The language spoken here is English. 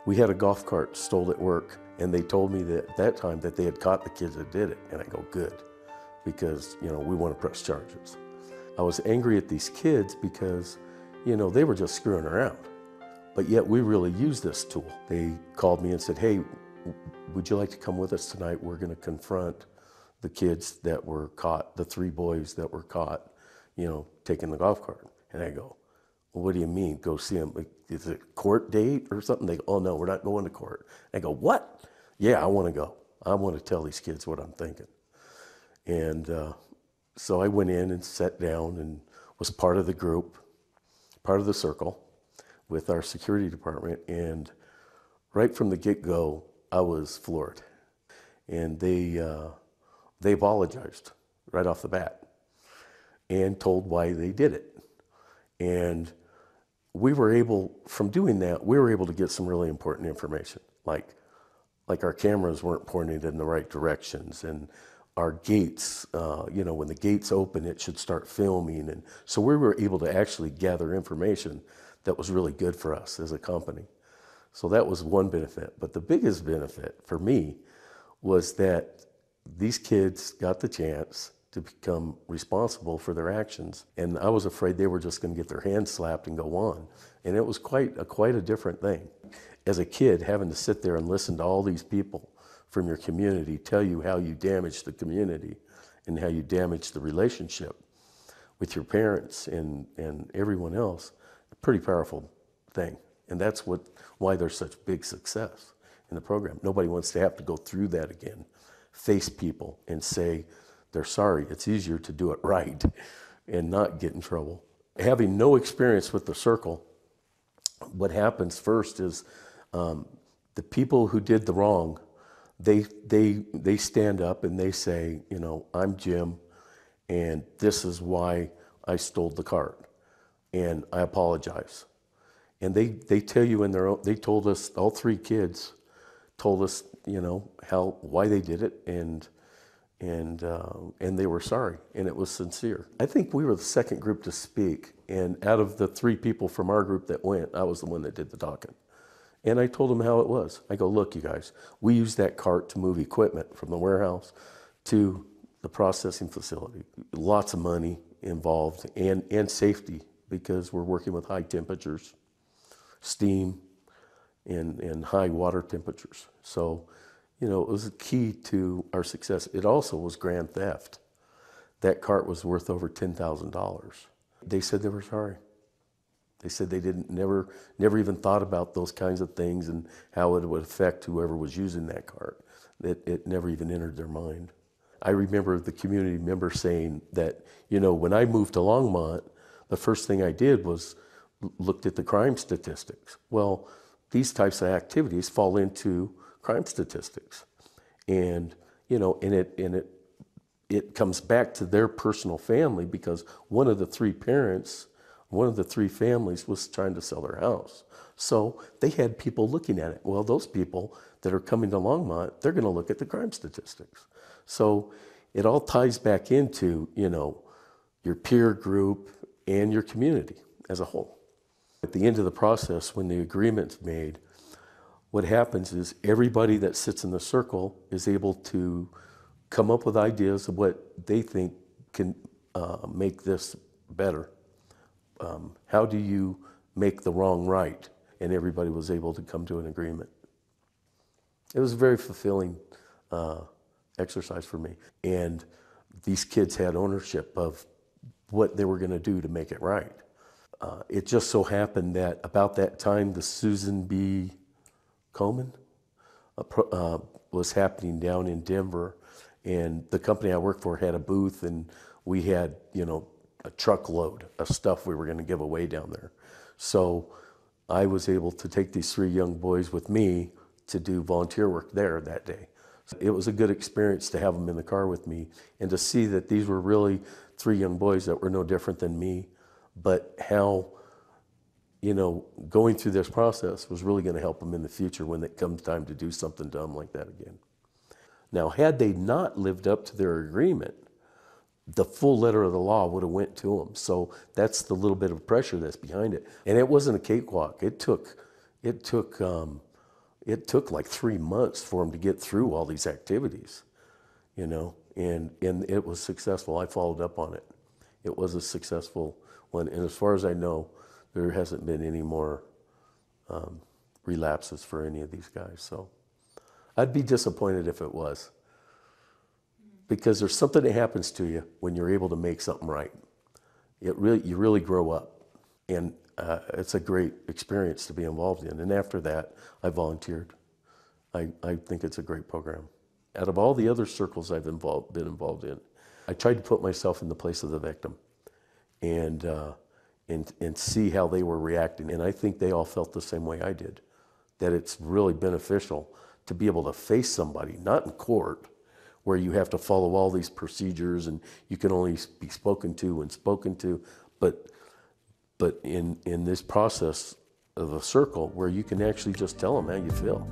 We had a golf cart stole at work, and they told me that at that time that they had caught the kids that did it. And I go, good, because, we want to press charges. I was angry at these kids because, they were just screwing around. But yet we really used this tool. They called me and said, hey, would you like to come with us tonight? We're going to confront the kids that were caught, the 3 boys that were caught, taking the golf cart. And I go, well, what do you mean, go see them? Like, is it a court date or something? They go, oh no, we're not going to court. I go, what? Yeah, I want to go. I want to tell these kids what I'm thinking. And so I went in and sat down and was part of the group, part of the circle with our security department. And right from the get-go, I was floored. And they apologized right off the bat and told why they did it. And we were able, from doing that, we were able to get some really important information, like our cameras weren't pointed in the right directions, and our gates, when the gates open, it should start filming. And so we were able to actually gather information that was really good for us as a company. So that was one benefit. But the biggest benefit for me was that these kids got the chance to become responsible for their actions. And I was afraid they were just going to get their hands slapped and go on. And it was quite a different thing. As a kid, having to sit there and listen to all these people from your community tell you how you damaged the community and how you damaged the relationship with your parents and everyone else, a pretty powerful thing. And that's why there's such big success in the program. Nobody wants to have to go through that again, face people and say they're sorry. It's easier to do it right and not get in trouble. Having no experience with the circle, what happens first is the people who did the wrong, they stand up and they say, I'm Jim, and this is why I stole the cart, and I apologize. And they tell you in their own, they told us, all 3 kids told us, why they did it, and they were sorry, and it was sincere. I think we were the second group to speak, and out of the 3 people from our group that went, I was the one that did the talking. And I told them how it was. I go, look, you guys, we use that cart to move equipment from the warehouse to the processing facility. Lots of money involved, and safety, because we're working with high temperatures, steam, and high water temperatures. So, it was a key to our success. It also was grand theft. That cart was worth over $10,000. They said they were sorry. They said they never even thought about those kinds of things and how it would affect whoever was using that cart. It never even entered their mind. I remember the community member saying that, when I moved to Longmont, the first thing I did was looked at the crime statistics. Well, these types of activities fall into crime statistics, and it comes back to their personal family, because one of the 3 families was trying to sell their house. So they had people looking at it. Well, those people that are coming to Longmont, they're going to look at the crime statistics. So it all ties back into, your peer group and your community as a whole. At the end of the process, when the agreement's made, what happens is everybody that sits in the circle is able to come up with ideas of what they think can make this better. How do you make the wrong right? And everybody was able to come to an agreement. It was a very fulfilling exercise for me. And these kids had ownership of what they were going to do to make it right. It just so happened that about that time, the Susan B. Komen was happening down in Denver, and the company I worked for had a booth, and we had, a truckload of stuff we were going to give away down there. So I was able to take these 3 young boys with me to do volunteer work there that day. It was a good experience to have them in the car with me and to see that these were really 3 young boys that were no different than me, but how, going through this process was really going to help them in the future when it comes time to do something dumb like that again. Now, had they not lived up to their agreement, the full letter of the law would have went to them. So that's the little bit of pressure that's behind it. And it wasn't a cakewalk. It took it took like 3 months for them to get through all these activities, you know, and it was successful. I followed up on it. It was a successful one. And as far as I know, there hasn't been any more relapses for any of these guys. So I'd be disappointed if it was, because there's something that happens to you when you're able to make something right. You really grow up, and it's a great experience to be involved in. And after that, I volunteered. I think it's a great program. Out of all the other circles I've been involved in, I tried to put myself in the place of the victim, and see how they were reacting. And I think they all felt the same way I did, that it's really beneficial to be able to face somebody, not in court, where you have to follow all these procedures and you can only be spoken to, but in this process of a circle where you can actually just tell them how you feel.